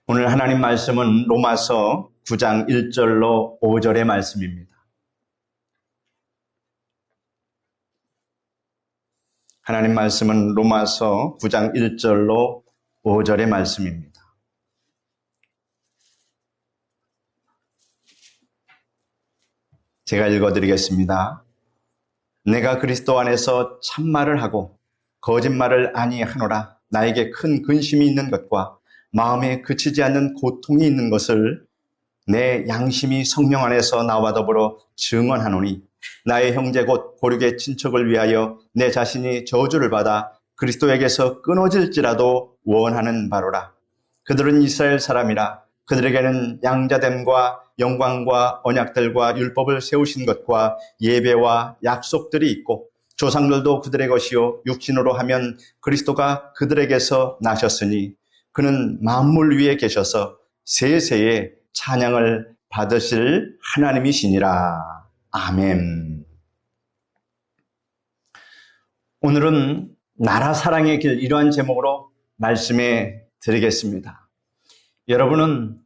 오늘 하나님 말씀은 로마서 9장 1절로 5절의 말씀입니다. 하나님 말씀은 로마서 9장 1절로 5절의 말씀입니다. 제가 읽어드리겠습니다. 내가 그리스도 안에서 참말을 하고 거짓말을 아니하노라. 나에게 큰 근심이 있는 것과 마음에 그치지 않는 고통이 있는 것을 내 양심이 성령 안에서 나와 더불어 증언하노니 나의 형제 곧 고륙의 친척을 위하여 내 자신이 저주를 받아 그리스도에게서 끊어질지라도 원하는 바로라. 그들은 이스라엘 사람이라. 그들에게는 양자됨과 영광과 언약들과 율법을 세우신 것과 예배와 약속들이 있고 조상들도 그들의 것이요 육신으로 하면 그리스도가 그들에게서 나셨으니 그는 만물 위에 계셔서 세세에 찬양을 받으실 하나님이시니라. 아멘. 오늘은 나라 사랑의 길, 이러한 제목으로 말씀해 드리겠습니다. 여러분은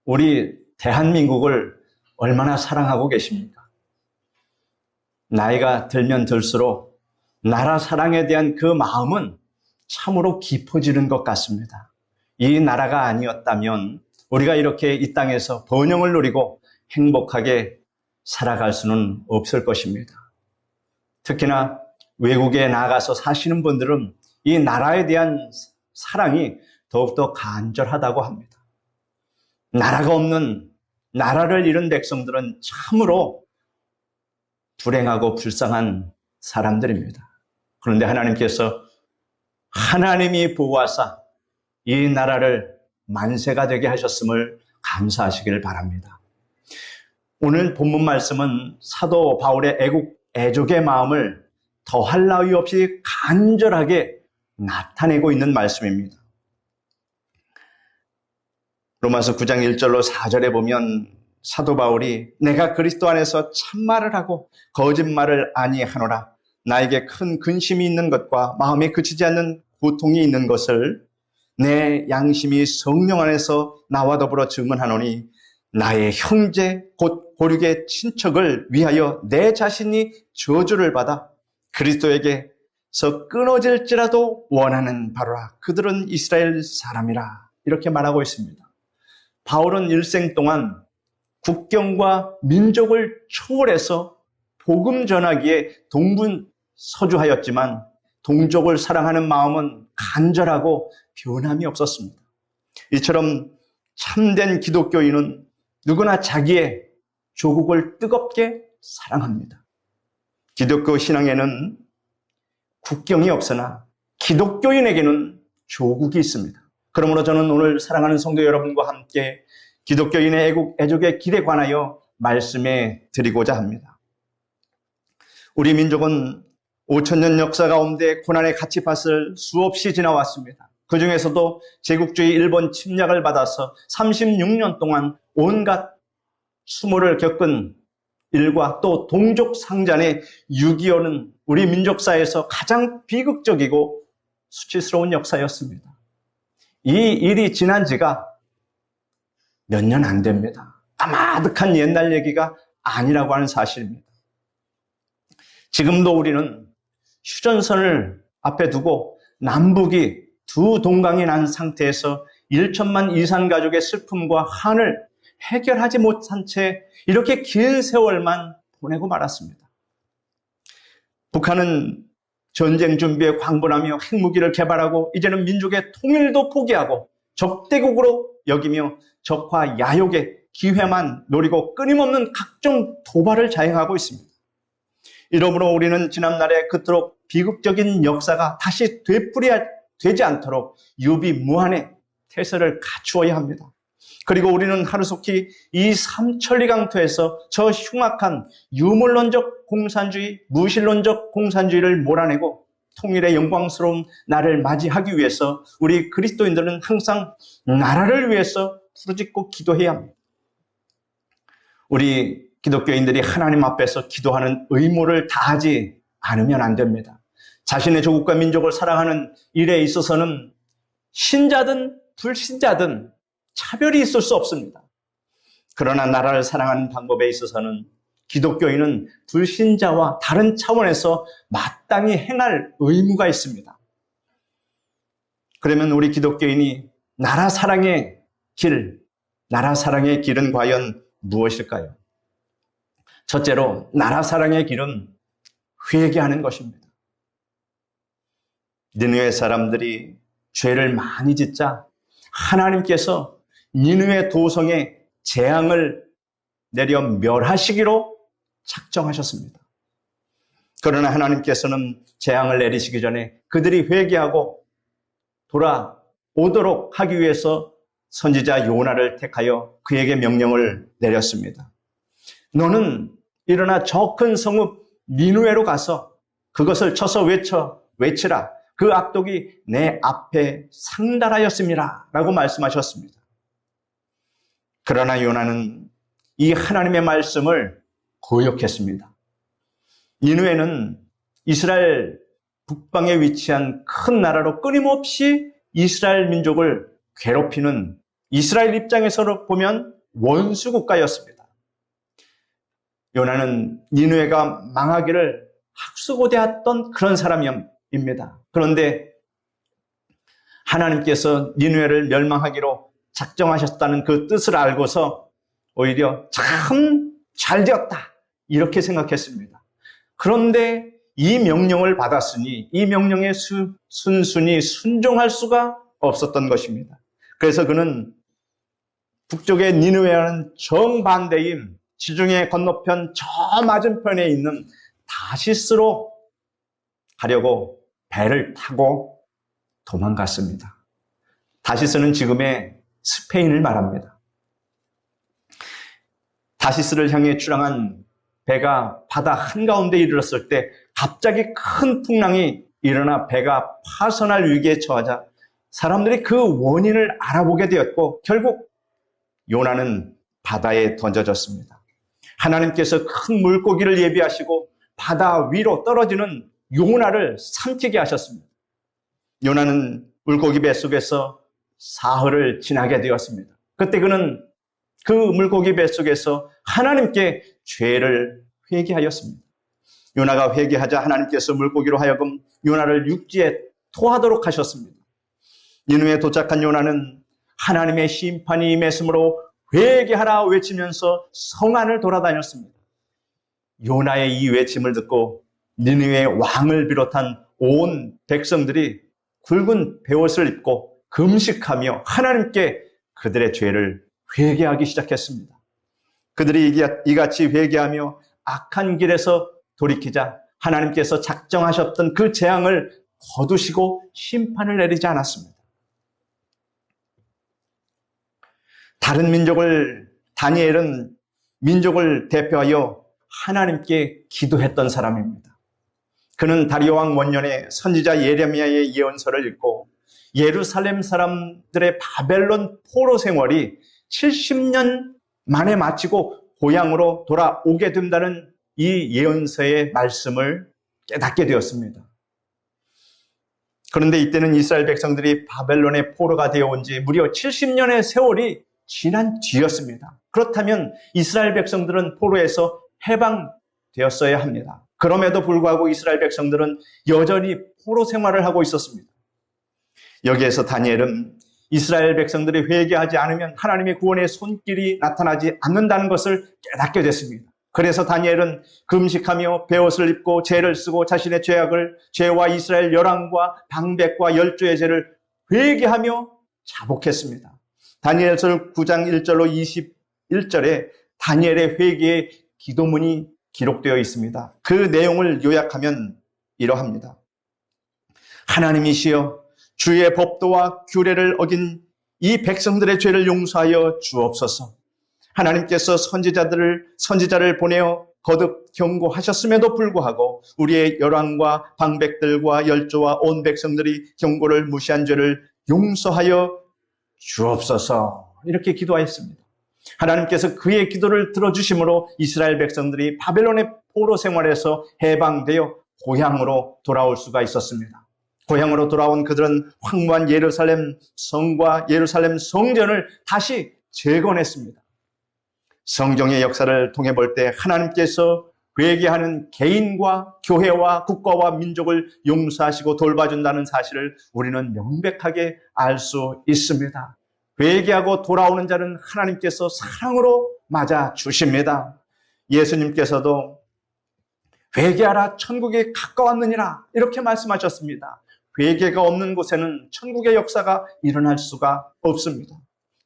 우리 대한민국을 얼마나 사랑하고 계십니까? 나이가 들면 들수록 나라 사랑에 대한 그 마음은 참으로 깊어지는 것 같습니다. 이 나라가 아니었다면 우리가 이렇게 이 땅에서 번영을 누리고 행복하게 살아갈 수는 없을 것입니다. 특히나 외국에 나가서 사시는 분들은 이 나라에 대한 사랑이 더욱더 간절하다고 합니다. 나라가 없는, 나라를 잃은 백성들은 참으로 불행하고 불쌍한 사람들입니다. 그런데 하나님께서 하나님이 보호하사 이 나라를 만세가 되게 하셨음을 감사하시길 바랍니다. 오늘 본문 말씀은 사도 바울의 애족의 마음을 더할 나위 없이 간절하게 나타내고 있는 말씀입니다. 로마서 9장 1절로 4절에 보면 사도 바울이 내가 그리스도 안에서 참말을 하고 거짓말을 아니하노라. 나에게 큰 근심이 있는 것과 마음에 그치지 않는 고통이 있는 것을 내 양심이 성령 안에서 나와 더불어 증언하노니 나의 형제 곧 고륙의 친척을 위하여 내 자신이 저주를 받아 그리스도에게서 끊어질지라도 원하는 바로라. 그들은 이스라엘 사람이라. 이렇게 말하고 있습니다. 바울은 일생 동안 국경과 민족을 초월해서 복음 전하기에 동분서주하였지만 동족을 사랑하는 마음은 간절하고 변함이 없었습니다. 이처럼 참된 기독교인은 누구나 자기의 조국을 뜨겁게 사랑합니다. 기독교 신앙에는 국경이 없으나 기독교인에게는 조국이 있습니다. 그러므로 저는 오늘 사랑하는 성도 여러분과 함께 기독교인의 애족의 길에 관하여 말씀해 드리고자 합니다. 우리 민족은 5,000년 역사 가운데 고난의 갇히밭을 수없이 지나왔습니다. 그 중에서도 제국주의 일본 침략을 받아서 36년 동안 온갖 수모를 겪은 일과 또 동족 상잔의 6.25는 우리 민족사에서 가장 비극적이고 수치스러운 역사였습니다. 이 일이 지난 지가 몇 년 안 됩니다. 까마득한 옛날 얘기가 아니라고 하는 사실입니다. 지금도 우리는 휴전선을 앞에 두고 남북이 두 동강이 난 상태에서 1천만 이산 가족의 슬픔과 한을 해결하지 못한 채 이렇게 긴 세월만 보내고 말았습니다. 북한은 전쟁 준비에 광분하며 핵무기를 개발하고 이제는 민족의 통일도 포기하고 적대국으로 여기며 적화 야욕의 기회만 노리고 끊임없는 각종 도발을 자행하고 있습니다. 이러므로 우리는 지난날에 그토록 비극적인 역사가 다시 되풀이되지 않도록 유비무한의 태세를 갖추어야 합니다. 그리고 우리는 하루속히 이 삼천리강토에서 저 흉악한 유물론적 공산주의, 무신론적 공산주의를 몰아내고 통일의 영광스러운 날을 맞이하기 위해서 우리 그리스도인들은 항상 나라를 위해서 부르짖고 기도해야 합니다. 우리 기독교인들이 하나님 앞에서 기도하는 의무를 다하지 않으면 안 됩니다. 자신의 조국과 민족을 사랑하는 일에 있어서는 신자든 불신자든 차별이 있을 수 없습니다. 그러나 나라를 사랑하는 방법에 있어서는 기독교인은 불신자와 다른 차원에서 마땅히 행할 의무가 있습니다. 그러면 우리 기독교인이 나라 사랑의 길은 과연 무엇일까요? 첫째로 나라 사랑의 길은 회개하는 것입니다. 니느웨 사람들이 죄를 많이 짓자 하나님께서 니느웨 도성에 재앙을 내려 멸하시기로 작정하셨습니다. 그러나 하나님께서는 재앙을 내리시기 전에 그들이 회개하고 돌아오도록 하기 위해서 선지자 요나를 택하여 그에게 명령을 내렸습니다. 너는 일어나 저 큰 성읍 니느웨로 가서 그것을 쳐서 외치라. 그 악독이 내 앞에 상달하였습니다. 라고 말씀하셨습니다. 그러나 요나는 이 하나님의 말씀을 거역했습니다. 니느웨는 이스라엘 북방에 위치한 큰 나라로 끊임없이 이스라엘 민족을 괴롭히는 이스라엘 입장에서 보면 원수 국가였습니다. 요나는 니느웨가 망하기를 학수고대했던 그런 사람입니다. 그런데 하나님께서 니느웨를 멸망하기로 작정하셨다는 그 뜻을 알고서 오히려 참 잘되었다 이렇게 생각했습니다. 그런데 이 명령을 받았으니 이 명령에 순순히 순종할 수가 없었던 것입니다. 그래서 그는 북쪽의 니느웨와는 정반대인 지중해 건너편 저 맞은편에 있는 다시스로 가려고 배를 타고 도망갔습니다. 다시스는 지금의 스페인을 말합니다. 다시스를 향해 출항한 배가 바다 한가운데 이르렀을 때 갑자기 큰 풍랑이 일어나 배가 파손할 위기에 처하자 사람들이 그 원인을 알아보게 되었고 결국 요나는 바다에 던져졌습니다. 하나님께서 큰 물고기를 예비하시고 바다 위로 떨어지는 요나를 삼키게 하셨습니다. 요나는 물고기 뱃속에서 사흘을 지나게 되었습니다. 그때 그는 그 물고기 뱃속에서 하나님께 죄를 회개하였습니다. 요나가 회개하자 하나님께서 물고기로 하여금 요나를 육지에 토하도록 하셨습니다. 니느웨에 도착한 요나는 하나님의 심판이 임했으므로 회개하라 외치면서 성 안을 돌아다녔습니다. 요나의 이 외침을 듣고 니느웨 왕을 비롯한 온 백성들이 굵은 베옷을 입고 금식하며 하나님께 그들의 죄를 회개하기 시작했습니다. 그들이 이같이 회개하며 악한 길에서 돌이키자 하나님께서 작정하셨던 그 재앙을 거두시고 심판을 내리지 않았습니다. 다니엘은 민족을 대표하여 하나님께 기도했던 사람입니다. 그는 다리오 왕 원년에 선지자 예레미야의 예언서를 읽고 예루살렘 사람들의 바벨론 포로 생활이 70년 만에 마치고 고향으로 돌아오게 된다는 이 예언서의 말씀을 깨닫게 되었습니다. 그런데 이때는 이스라엘 백성들이 바벨론의 포로가 되어 온 지 무려 70년의 세월이 지난 뒤였습니다. 그렇다면 이스라엘 백성들은 포로에서 해방되었어야 합니다. 그럼에도 불구하고 이스라엘 백성들은 여전히 포로 생활을 하고 있었습니다. 여기에서 다니엘은 이스라엘 백성들이 회개하지 않으면 하나님의 구원의 손길이 나타나지 않는다는 것을 깨닫게 됐습니다. 그래서 다니엘은 금식하며 베옷을 입고 죄를 쓰고 자신의 죄와 이스라엘 열왕과 방백과 열조의 죄를 회개하며 자복했습니다. 다니엘서 9장 1절로 21절에 다니엘의 회개의 기도문이 기록되어 있습니다. 그 내용을 요약하면 이러합니다. 하나님이시여 주의 법도와 규례를 어긴 이 백성들의 죄를 용서하여 주옵소서. 하나님께서 선지자를 보내어 거듭 경고하셨음에도 불구하고 우리의 열왕과 방백들과 열조와 온 백성들이 경고를 무시한 죄를 용서하여 주옵소서. 이렇게 기도하였습니다. 하나님께서 그의 기도를 들어주심으로 이스라엘 백성들이 바벨론의 포로 생활에서 해방되어 고향으로 돌아올 수가 있었습니다. 고향으로 돌아온 그들은 황무한 예루살렘 성과 예루살렘 성전을 다시 재건했습니다. 성경의 역사를 통해 볼 때 하나님께서 회개하는 개인과 교회와 국가와 민족을 용서하시고 돌봐준다는 사실을 우리는 명백하게 알 수 있습니다. 회개하고 돌아오는 자는 하나님께서 사랑으로 맞아주십니다. 예수님께서도 회개하라 천국이 가까웠느니라 이렇게 말씀하셨습니다. 회개가 없는 곳에는 천국의 역사가 일어날 수가 없습니다.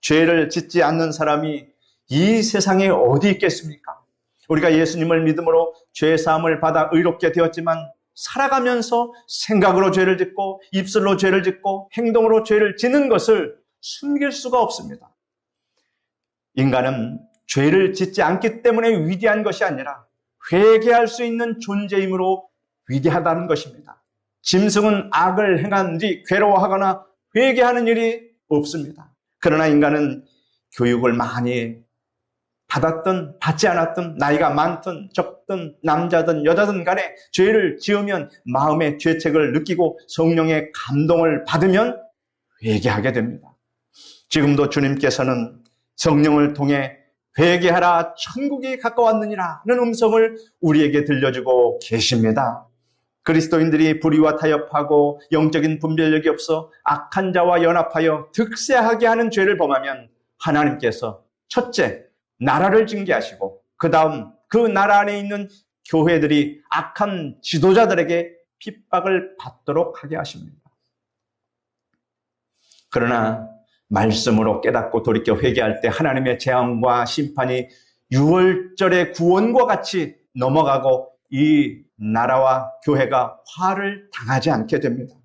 죄를 짓지 않는 사람이 이 세상에 어디 있겠습니까? 우리가 예수님을 믿음으로 죄사함을 받아 의롭게 되었지만 살아가면서 생각으로 죄를 짓고 입술로 죄를 짓고 행동으로 죄를 짓는 것을 숨길 수가 없습니다. 인간은 죄를 짓지 않기 때문에 위대한 것이 아니라 회개할 수 있는 존재이므로 위대하다는 것입니다. 짐승은 악을 행한 뒤 괴로워하거나 회개하는 일이 없습니다. 그러나 인간은 교육을 많이 받았든 받지 않았든 나이가 많든 적든 남자든 여자든 간에 죄를 지으면 마음의 죄책을 느끼고 성령의 감동을 받으면 회개하게 됩니다. 지금도 주님께서는 성령을 통해 회개하라 천국이 가까웠느니라는 음성을 우리에게 들려주고 계십니다. 그리스도인들이 불의와 타협하고 영적인 분별력이 없어 악한 자와 연합하여 득세하게 하는 죄를 범하면 하나님께서 첫째, 나라를 징계하시고 그 다음 그 나라 안에 있는 교회들이 악한 지도자들에게 핍박을 받도록 하게 하십니다. 그러나 말씀으로 깨닫고 돌이켜 회개할 때 하나님의 재앙과 심판이 유월절의 구원과 같이 넘어가고 이 나라와 교회가 화를 당하지 않게 됩니다.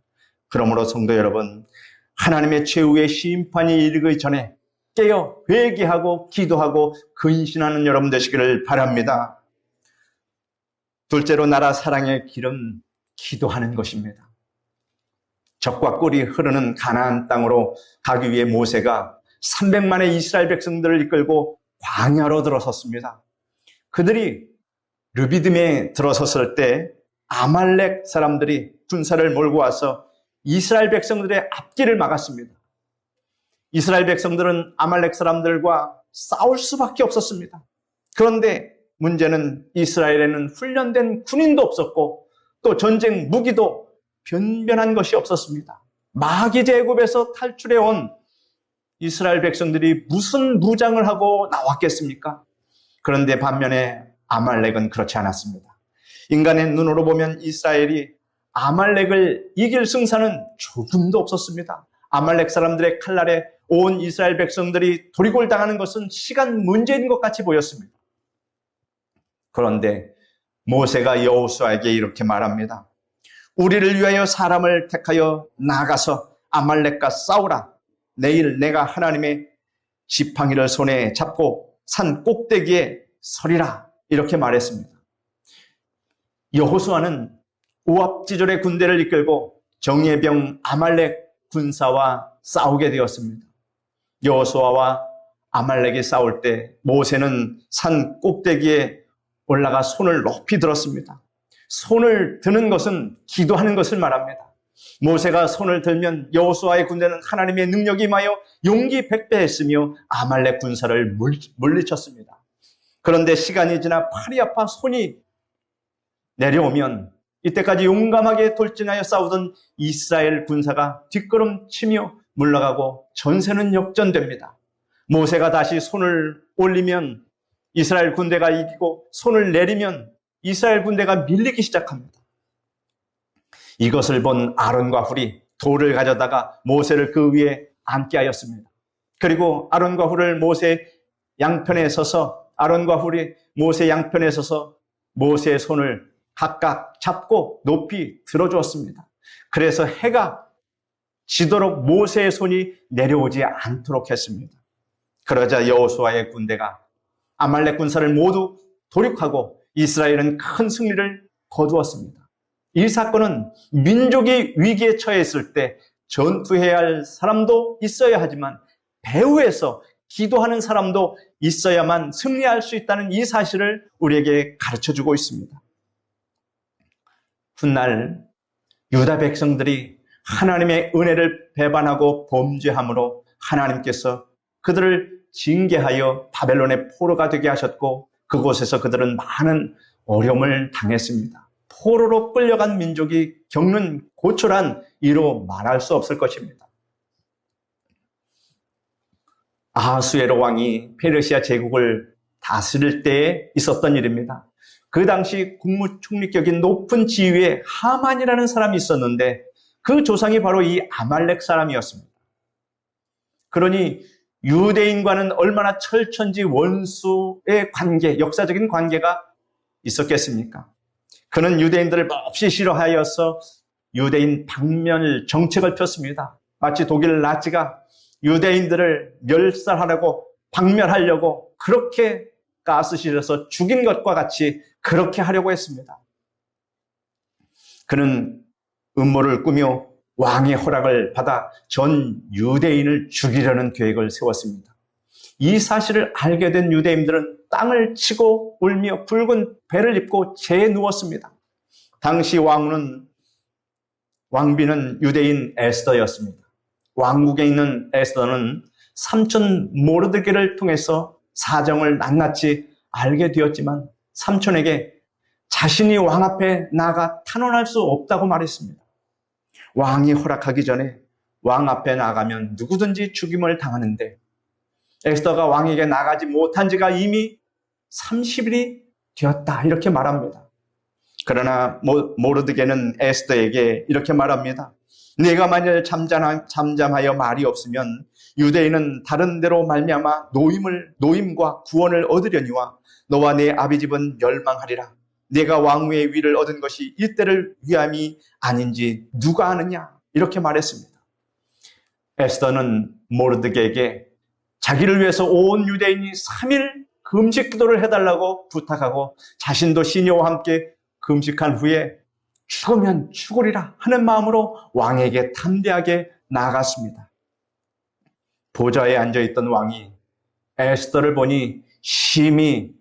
그러므로 성도 여러분, 하나님의 최후의 심판이 이르기 전에 깨어 회개하고 기도하고 근신하는 여러분 되시기를 바랍니다. 둘째로 나라 사랑의 길은 기도하는 것입니다. 젖과 꿀이 흐르는 가나안 땅으로 가기 위해 모세가 300만의 이스라엘 백성들을 이끌고 광야로 들어섰습니다. 그들이 르비딤에 들어섰을 때 아말렉 사람들이 군사를 몰고 와서 이스라엘 백성들의 앞길을 막았습니다. 이스라엘 백성들은 아말렉 사람들과 싸울 수밖에 없었습니다. 그런데 문제는 이스라엘에는 훈련된 군인도 없었고 또 전쟁 무기도 변변한 것이 없었습니다. 마귀 제국에서 탈출해 온 이스라엘 백성들이 무슨 무장을 하고 나왔겠습니까? 그런데 반면에 아말렉은 그렇지 않았습니다. 인간의 눈으로 보면 이스라엘이 아말렉을 이길 승산은 조금도 없었습니다. 아말렉 사람들의 칼날에 온 이스라엘 백성들이 도리골 당하는 것은 시간 문제인 것 같이 보였습니다. 그런데 모세가 여호수아에게 이렇게 말합니다. 우리를 위하여 사람을 택하여 나가서 아말렉과 싸우라. 내일 내가 하나님의 지팡이를 손에 잡고 산 꼭대기에 서리라. 이렇게 말했습니다. 여호수아는 우압지졸의 군대를 이끌고 정예의 병 아말렉 군사와 싸우게 되었습니다. 여호수아와 아말렉이 싸울 때 모세는 산 꼭대기에 올라가 손을 높이 들었습니다. 손을 드는 것은 기도하는 것을 말합니다. 모세가 손을 들면 여호수아의 군대는 하나님의 능력이 임하여 용기 백배했으며 아말렉 군사를 물리쳤습니다. 그런데 시간이 지나 팔이 아파 손이 내려오면 이때까지 용감하게 돌진하여 싸우던 이스라엘 군사가 뒷걸음치며 물러가고 전세는 역전됩니다. 모세가 다시 손을 올리면 이스라엘 군대가 이기고 손을 내리면 이스라엘 군대가 밀리기 시작합니다. 이것을 본 아론과 훌이 돌을 가져다가 모세를 그 위에 앉게 하였습니다. 그리고 아론과 훌을 모세 양편에 서서 아론과 훌이 모세 양편에 서서 모세의 손을 각각 잡고 높이 들어주었습니다. 그래서 해가 지도록 모세의 손이 내려오지 않도록 했습니다. 그러자 여호수아의 군대가 아말렉 군사를 모두 도륙하고 이스라엘은 큰 승리를 거두었습니다. 이 사건은 민족이 위기에 처해 있을 때 전투해야 할 사람도 있어야 하지만 배후에서 기도하는 사람도 있어야만 승리할 수 있다는 이 사실을 우리에게 가르쳐주고 있습니다. 훗날 유다 백성들이 하나님의 은혜를 배반하고 범죄함으로 하나님께서 그들을 징계하여 바벨론의 포로가 되게 하셨고 그곳에서 그들은 많은 어려움을 당했습니다. 포로로 끌려간 민족이 겪는 고초란 이로 말할 수 없을 것입니다. 아하수에로 왕이 페르시아 제국을 다스릴 때에 있었던 일입니다. 그 당시 국무총리격인 높은 지위에 하만이라는 사람이 있었는데 그 조상이 바로 이 아말렉 사람이었습니다. 그러니 유대인과는 얼마나 철천지 원수의 관계, 역사적인 관계가 있었겠습니까? 그는 유대인들을 몹시 싫어하여서 유대인 박멸 정책을 폈습니다. 마치 독일 나치가 유대인들을 멸살하려고 박멸하려고 그렇게 가스 실어서 죽인 것과 같이 그렇게 하려고 했습니다. 그는 음모를 꾸며 왕의 허락을 받아 전 유대인을 죽이려는 계획을 세웠습니다. 이 사실을 알게 된 유대인들은 땅을 치고 울며 붉은 배를 입고 재에 누웠습니다. 당시 왕비는 유대인 에스더였습니다. 왕국에 있는 에스더는 삼촌 모르드게를 통해서 사정을 낱낱이 알게 되었지만 삼촌에게 자신이 왕 앞에 나가 탄원할 수 없다고 말했습니다. 왕이 허락하기 전에 왕 앞에 나가면 누구든지 죽임을 당하는데 에스더가 왕에게 나가지 못한 지가 이미 30일이 되었다 이렇게 말합니다. 그러나 모르드게는 에스더에게 이렇게 말합니다. 네가 만일 잠잠하여 말이 없으면 유대인은 다른 데로 말미암아 노임과 구원을 얻으려니와 너와 네 아비 집은 멸망하리라. 네가 왕위의 위를 얻은 것이 이때를 위함이 아닌지 누가 아느냐 이렇게 말했습니다. 에스더는 모르드게에게 자기를 위해서 온 유대인이 3일 금식 기도를 해달라고 부탁하고 자신도 시녀와 함께 금식한 후에 죽으면 죽으리라 하는 마음으로 왕에게 담대하게 나아갔습니다. 보좌에 앉아있던 왕이 에스더를 보니 심히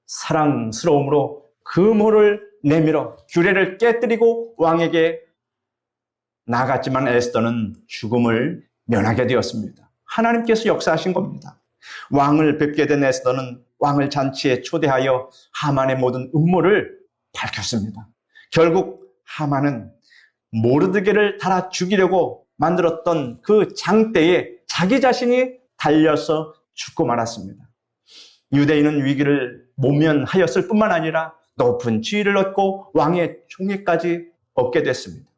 사랑스러움으로 금호를 내밀어 규례를 깨뜨리고 왕에게 나갔지만 에스더는 죽음을 면하게 되었습니다. 하나님께서 역사하신 겁니다. 왕을 뵙게 된 에스더는 왕을 잔치에 초대하여 하만의 모든 음모를 밝혔습니다. 결국 하만은 모르드게를 달아 죽이려고 만들었던 그 장대에 자기 자신이 달려서 죽고 말았습니다. 유대인은 위기를 모면하였을 뿐만 아니라 높은 지위를 얻고 왕의 총애까지 얻게 됐습니다.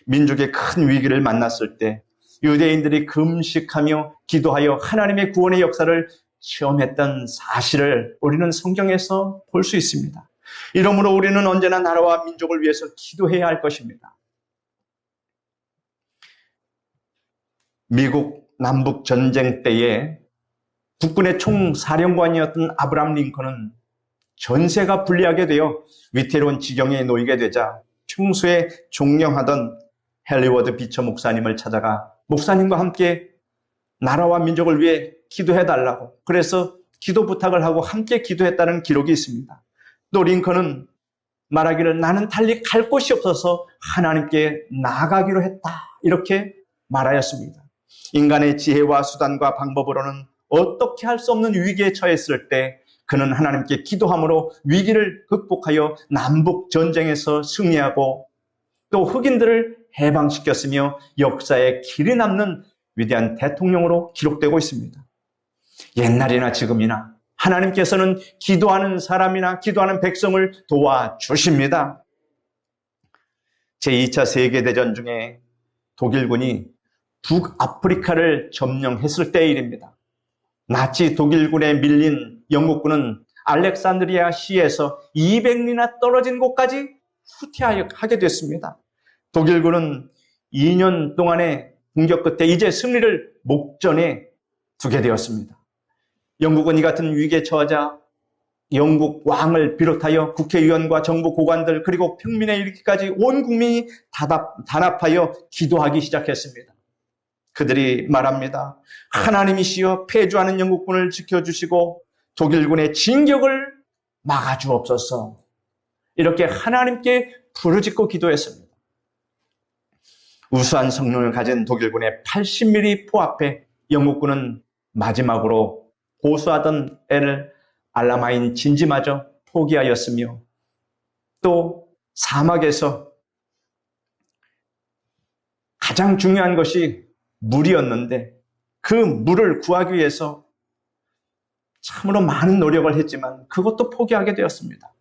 민족의 큰 위기를 만났을 때 유대인들이 금식하며 기도하여 하나님의 구원의 역사를 체험했던 사실을 우리는 성경에서 볼 수 있습니다. 이러므로 우리는 언제나 나라와 민족을 위해서 기도해야 할 것입니다. 미국 남북 전쟁 때에 국군의 총사령관이었던 아브라함 링컨은 전세가 불리하게 되어 위태로운 지경에 놓이게 되자 평소에 존경하던 헨리 비처 목사님을 찾아가 목사님과 함께 나라와 민족을 위해 기도해달라고 그래서 기도 부탁을 하고 함께 기도했다는 기록이 있습니다. 또 링컨은 말하기를 나는 달리 갈 곳이 없어서 하나님께 나아가기로 했다 이렇게 말하였습니다. 인간의 지혜와 수단과 방법으로는 어떻게 할 수 없는 위기에 처했을 때 그는 하나님께 기도함으로 위기를 극복하여 남북 전쟁에서 승리하고 또 흑인들을 해방시켰으며 역사에 길이 남는 위대한 대통령으로 기록되고 있습니다. 옛날이나 지금이나 하나님께서는 기도하는 사람이나 기도하는 백성을 도와주십니다. 제2차 세계대전 중에 독일군이 북아프리카를 점령했을 때의 일입니다. 나치 독일군에 밀린 영국군은 알렉산드리아 시에서 200리나 떨어진 곳까지 후퇴하게 됐습니다. 독일군은 2년 동안의 공격 끝에 이제 승리를 목전에 두게 되었습니다. 영국은 이 같은 위기에 처하자 영국 왕을 비롯하여 국회의원과 정부 고관들 그리고 평민에 이르기까지 온 국민이 단합하여 기도하기 시작했습니다. 그들이 말합니다. 하나님이시여 패주하는 영국군을 지켜주시고 독일군의 진격을 막아주옵소서. 이렇게 하나님께 부르짖고 기도했습니다. 우수한 성능을 가진 독일군의 80mm 포 앞에 영국군은 마지막으로 고수하던 L 알라마인 진지마저 포기하였으며, 또 사막에서 가장 중요한 것이 물이었는데 그 물을 구하기 위해서 참으로 많은 노력을 했지만 그것도 포기하게 되었습니다.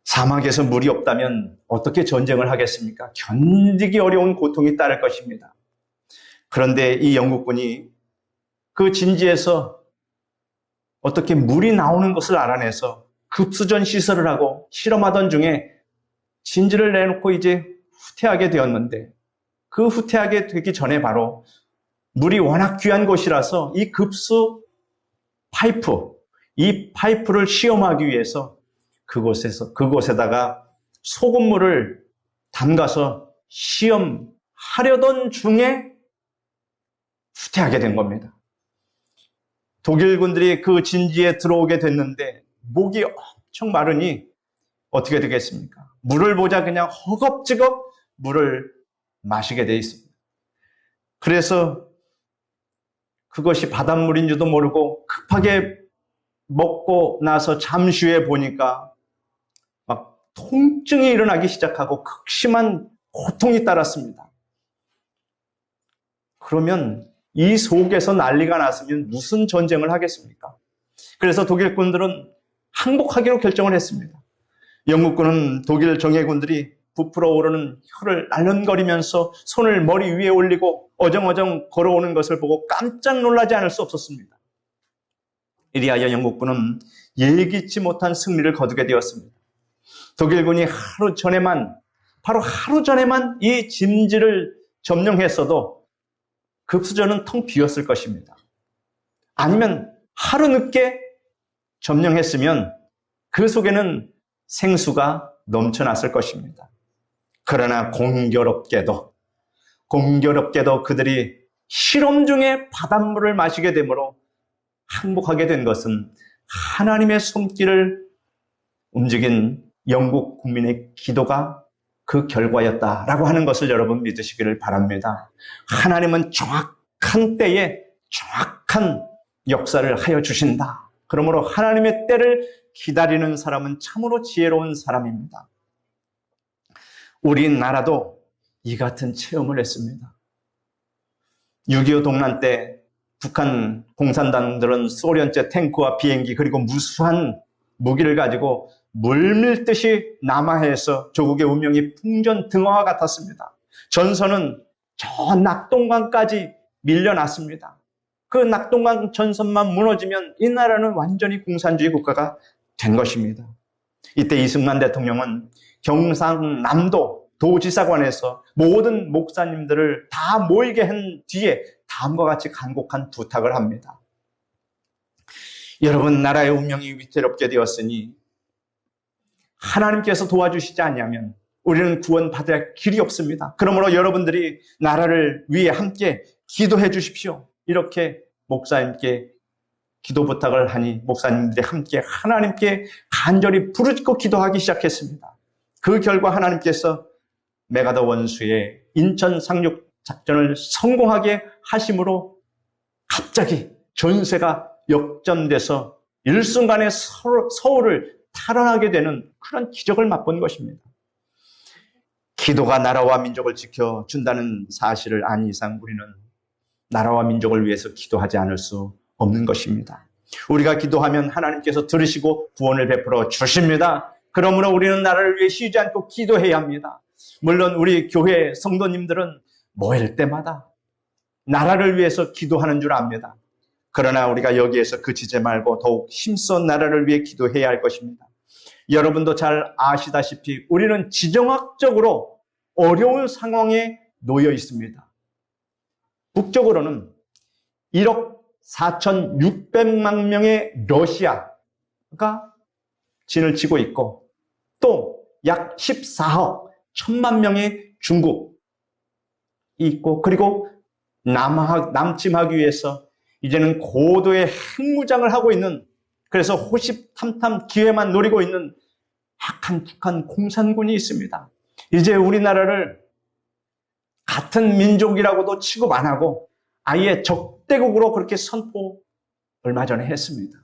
사막에서 물이 없다면 어떻게 전쟁을 하겠습니까? 견디기 어려운 고통이 따를 것입니다. 그런데 이 영국군이 그 진지에서 어떻게 물이 나오는 것을 알아내서 급수전 시설을 하고 실험하던 중에 진지를 내놓고 이제 후퇴하게 되었는데, 그 후퇴하게 되기 전에 바로 물이 워낙 귀한 곳이라서 이 급수 파이프, 이 파이프를 시험하기 위해서 그곳에다가 소금물을 담가서 시험하려던 중에 후퇴하게 된 겁니다. 독일군들이 그 진지에 들어오게 됐는데 목이 엄청 마르니 어떻게 되겠습니까? 물을 보자 그냥 허겁지겁 물을 마시게 돼 있습니다. 그래서 그것이 바닷물인지도 모르고 급하게 먹고 나서 잠시 후에 보니까 막 통증이 일어나기 시작하고 극심한 고통이 따랐습니다. 그러면 이 속에서 난리가 났으면 무슨 전쟁을 하겠습니까? 그래서 독일군들은 항복하기로 결정을 했습니다. 영국군은 독일 정예군들이 부풀어 오르는 혀를 날름거리면서 손을 머리 위에 올리고 어정어정 걸어오는 것을 보고 깜짝 놀라지 않을 수 없었습니다. 이리하여 영국군은 예기치 못한 승리를 거두게 되었습니다. 독일군이 바로 하루 전에만 이 진지를 점령했어도 급수전은 텅 비었을 것입니다. 아니면 하루 늦게 점령했으면 그 속에는 생수가 넘쳐났을 것입니다. 그러나 공교롭게도 그들이 실험 중에 바닷물을 마시게 되므로 항복하게 된 것은 하나님의 손길을 움직인 영국 국민의 기도가 그 결과였다라고 하는 것을 여러분 믿으시기를 바랍니다. 하나님은 정확한 때에 정확한 역사를 하여 주신다. 그러므로 하나님의 때를 기다리는 사람은 참으로 지혜로운 사람입니다. 우리나라도 이 같은 체험을 했습니다. 6.25 동란 때 북한 공산당들은 소련제 탱크와 비행기 그리고 무수한 무기를 가지고 물밀듯이 남하해에서 조국의 운명이 풍전등화와 같았습니다. 전선은 저 낙동강까지 밀려났습니다. 그 낙동강 전선만 무너지면 이 나라는 완전히 공산주의 국가가 된 것입니다. 이때 이승만 대통령은 경상남도 도지사관에서 모든 목사님들을 다 모이게 한 뒤에 다음과 같이 간곡한 부탁을 합니다. 여러분, 나라의 운명이 위태롭게 되었으니 하나님께서 도와주시지 않으면 우리는 구원받을 길이 없습니다. 그러므로 여러분들이 나라를 위해 함께 기도해 주십시오. 이렇게 목사님께 기도 부탁을 하니 목사님들이 함께 하나님께 간절히 부르짖고 기도하기 시작했습니다. 그 결과 하나님께서 메가더 원수의 인천 상륙 작전을 성공하게 하심으로 갑자기 전세가 역전돼서 일순간에 서울을 탈환하게 되는 그런 기적을 맛본 것입니다. 기도가 나라와 민족을 지켜준다는 사실을 안 이상 우리는 나라와 민족을 위해서 기도하지 않을 수 없는 것입니다. 우리가 기도하면 하나님께서 들으시고 구원을 베풀어 주십니다. 그러므로 우리는 나라를 위해 쉬지 않고 기도해야 합니다. 물론 우리 교회 성도님들은 모일 때마다 나라를 위해서 기도하는 줄 압니다. 그러나 우리가 여기에서 그치지 말고 더욱 힘써 나라를 위해 기도해야 할 것입니다. 여러분도 잘 아시다시피 우리는 지정학적으로 어려운 상황에 놓여 있습니다. 북쪽으로는 1억 4,600만 명의 러시아가 진을 치고 있고 또 약 14억 1,000만 명의 중국이 있고 그리고 남침하기 위해서 이제는 고도의 핵무장을 하고 있는, 그래서 호시탐탐 기회만 노리고 있는 악한 북한 공산군이 있습니다. 이제 우리나라를 같은 민족이라고도 취급 안 하고 아예 적대국으로 그렇게 선포 얼마 전에 했습니다.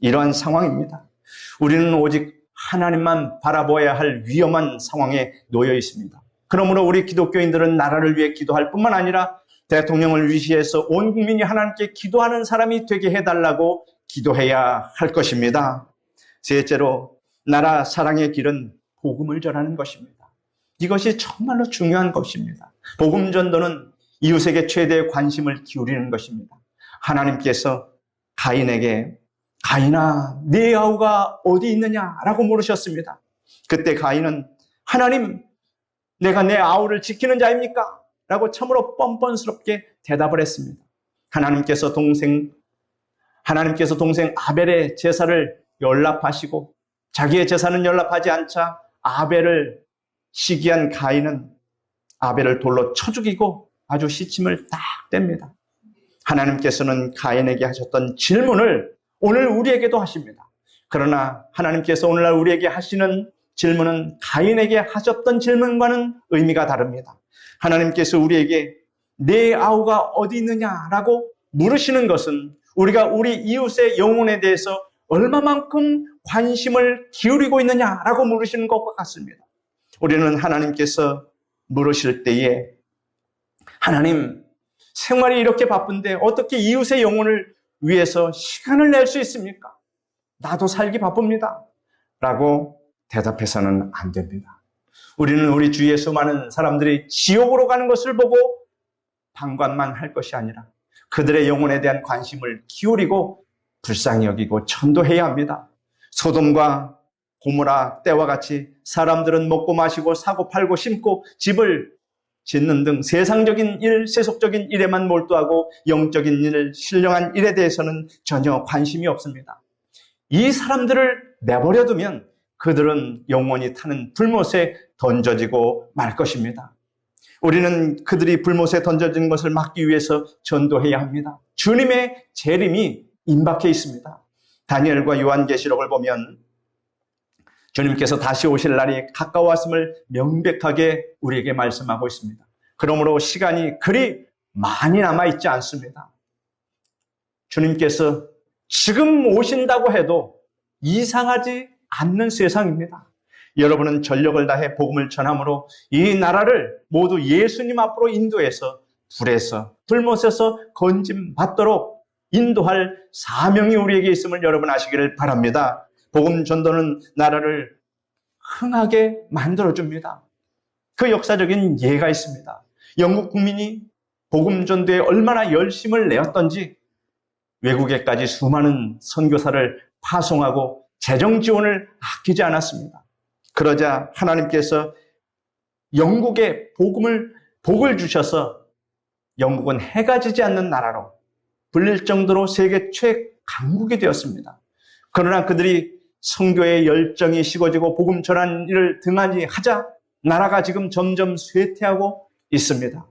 이러한 상황입니다. 우리는 오직 하나님만 바라보아야 할 위험한 상황에 놓여 있습니다. 그러므로 우리 기독교인들은 나라를 위해 기도할 뿐만 아니라 대통령을 위시해서 온 국민이 하나님께 기도하는 사람이 되게 해달라고 기도해야 할 것입니다. 셋째로 나라 사랑의 길은 복음을 전하는 것입니다. 이것이 정말로 중요한 것입니다. 복음 전도는 이웃에게 최대의 관심을 기울이는 것입니다. 하나님께서 가인에게 가인아, 네 아우가 어디 있느냐라고 물으셨습니다. 그때 가인은 하나님, 내가 내 아우를 지키는 자입니까? 라고 참으로 뻔뻔스럽게 대답을 했습니다. 하나님께서 동생 아벨의 제사를 연락하시고 자기의 제사는 연락하지 않자 아벨을 시기한 가인은 아벨을 돌로 쳐 죽이고 아주 시침을 딱 뗍니다. 하나님께서는 가인에게 하셨던 질문을 오늘 우리에게도 하십니다. 그러나 하나님께서 오늘날 우리에게 하시는 질문은 가인에게 하셨던 질문과는 의미가 다릅니다. 하나님께서 우리에게 내 아우가 어디 있느냐라고 물으시는 것은 우리가 우리 이웃의 영혼에 대해서 얼마만큼 관심을 기울이고 있느냐라고 물으시는 것과 같습니다. 우리는 하나님께서 물으실 때에 하나님, 생활이 이렇게 바쁜데 어떻게 이웃의 영혼을 위해서 시간을 낼 수 있습니까? 나도 살기 바쁩니다. 라고 대답해서는 안 됩니다. 우리는 우리 주위의 수많은 사람들이 지옥으로 가는 것을 보고 방관만 할 것이 아니라 그들의 영혼에 대한 관심을 기울이고 불쌍히 여기고 전도해야 합니다. 소돔과 고모라 때와 같이 사람들은 먹고 마시고 사고 팔고 심고 집을 짓는 등 세상적인 일, 세속적인 일에만 몰두하고 영적인 일, 신령한 일에 대해서는 전혀 관심이 없습니다. 이 사람들을 내버려두면 그들은 영원히 타는 불못에 던져지고 말 것입니다. 우리는 그들이 불못에 던져진 것을 막기 위해서 전도해야 합니다. 주님의 재림이 임박해 있습니다. 다니엘과 요한계시록을 보면 주님께서 다시 오실 날이 가까웠음을 명백하게 우리에게 말씀하고 있습니다. 그러므로 시간이 그리 많이 남아있지 않습니다. 주님께서 지금 오신다고 해도 이상하지 않는 세상입니다. 여러분은 전력을 다해 복음을 전함으로 이 나라를 모두 예수님 앞으로 인도해서 불에서, 불못에서 건짐받도록 인도할 사명이 우리에게 있음을 여러분 아시기를 바랍니다. 복음 전도는 나라를 흥하게 만들어줍니다. 그 역사적인 예가 있습니다. 영국 국민이 복음 전도에 얼마나 열심을 내었던지 외국에까지 수많은 선교사를 파송하고 재정 지원을 아끼지 않았습니다. 그러자 하나님께서 영국에 복을 주셔서 영국은 해가 지지 않는 나라로 불릴 정도로 세계 최강국이 되었습니다. 그러나 그들이 선교의 열정이 식어지고 복음 전하는 일을 등한히 하자 나라가 지금 점점 쇠퇴하고 있습니다.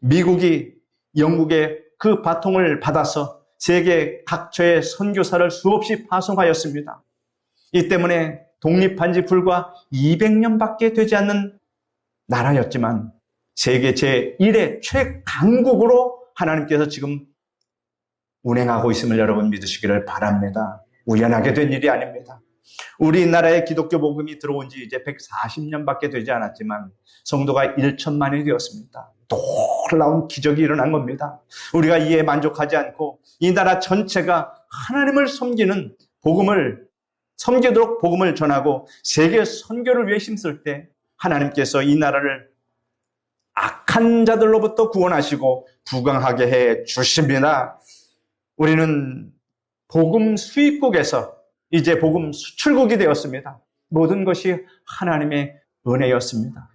미국이 영국의 그 바통을 받아서 세계 각처에 선교사를 수없이 파송하였습니다. 이 때문에 독립한 지 불과 200년밖에 되지 않는 나라였지만 세계 제1의 최강국으로 하나님께서 지금 운행하고 있음을 여러분 믿으시기를 바랍니다. 우연하게 된 일이 아닙니다. 우리나라에 기독교 복음이 들어온 지 이제 140년밖에 되지 않았지만 성도가 1천만이 되었습니다. 놀라운 기적이 일어난 겁니다. 우리가 이에 만족하지 않고 이 나라 전체가 하나님을 섬기는 복음을 섬기도록 복음을 전하고 세계 선교를 위해 힘쓸 때 하나님께서 이 나라를 악한 자들로부터 구원하시고 부강하게 해 주십니다. 우리는 복음 수입국에서 이제 복음 수출국이 되었습니다. 모든 것이 하나님의 은혜였습니다.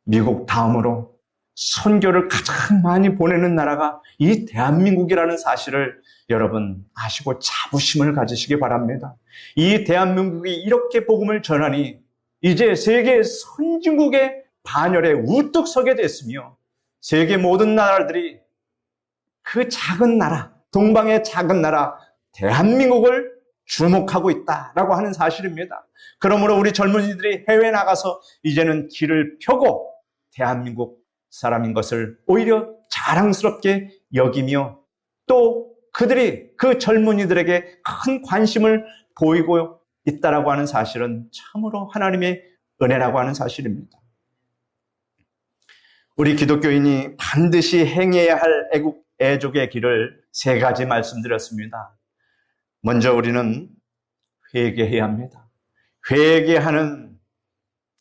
미국 다음으로 선교를 가장 많이 보내는 나라가 이 대한민국이라는 사실을 여러분 아시고 자부심을 가지시기 바랍니다. 이 대한민국이 이렇게 복음을 전하니 이제 세계 선진국의 반열에 우뚝 서게 됐으며 세계 모든 나라들이 그 작은 나라, 동방의 작은 나라 대한민국을 주목하고 있다라고 하는 사실입니다. 그러므로 우리 젊은이들이 해외에 나가서 이제는 길을 펴고 대한민국 사람인 것을 오히려 자랑스럽게 여기며 또 그들이 그 젊은이들에게 큰 관심을 보이고 있다라고 하는 사실은 참으로 하나님의 은혜라고 하는 사실입니다. 우리 기독교인이 반드시 행해야 할 애족의 길을 세 가지 말씀드렸습니다. 먼저 우리는 회개해야 합니다. 회개하는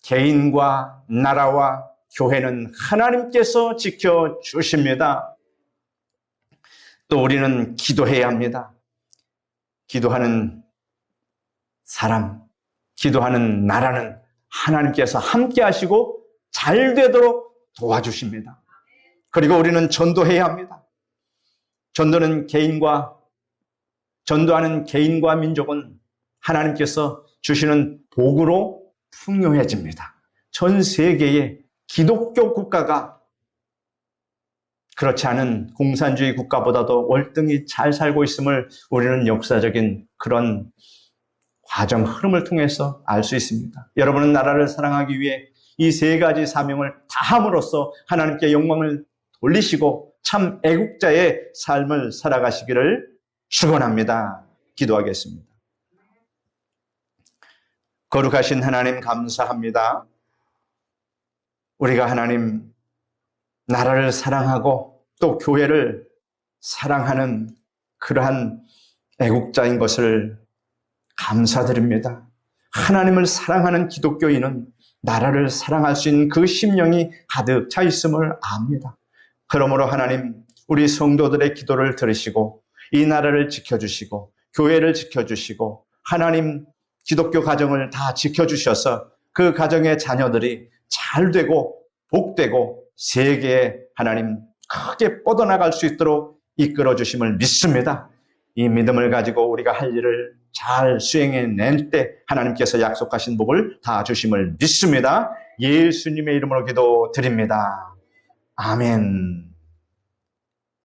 개인과 나라와 교회는 하나님께서 지켜주십니다. 또 우리는 기도해야 합니다. 기도하는 사람, 기도하는 나라는 하나님께서 함께 하시고 잘 되도록 도와주십니다. 그리고 우리는 전도해야 합니다. 전도하는 개인과 민족은 하나님께서 주시는 복으로 풍요해집니다. 전 세계의 기독교 국가가 그렇지 않은 공산주의 국가보다도 월등히 잘 살고 있음을 우리는 역사적인 그런 과정 흐름을 통해서 알 수 있습니다. 여러분은 나라를 사랑하기 위해 이 세 가지 사명을 다함으로써 하나님께 영광을 돌리시고 참 애국자의 삶을 살아가시기를 축원합니다. 기도하겠습니다. 거룩하신 하나님 감사합니다. 우리가 하나님 나라를 사랑하고 또 교회를 사랑하는 그러한 애국자인 것을 감사드립니다. 하나님을 사랑하는 기독교인은 나라를 사랑할 수 있는 그 심령이 가득 차 있음을 압니다. 그러므로 하나님 우리 성도들의 기도를 들으시고 이 나라를 지켜주시고 교회를 지켜주시고 하나님 기독교 가정을 다 지켜주셔서 그 가정의 자녀들이 잘 되고 복되고 세계에 하나님 크게 뻗어나갈 수 있도록 이끌어 주심을 믿습니다. 이 믿음을 가지고 우리가 할 일을 잘 수행해낼 때 하나님께서 약속하신 복을 다 주심을 믿습니다. 예수님의 이름으로 기도드립니다. 아멘.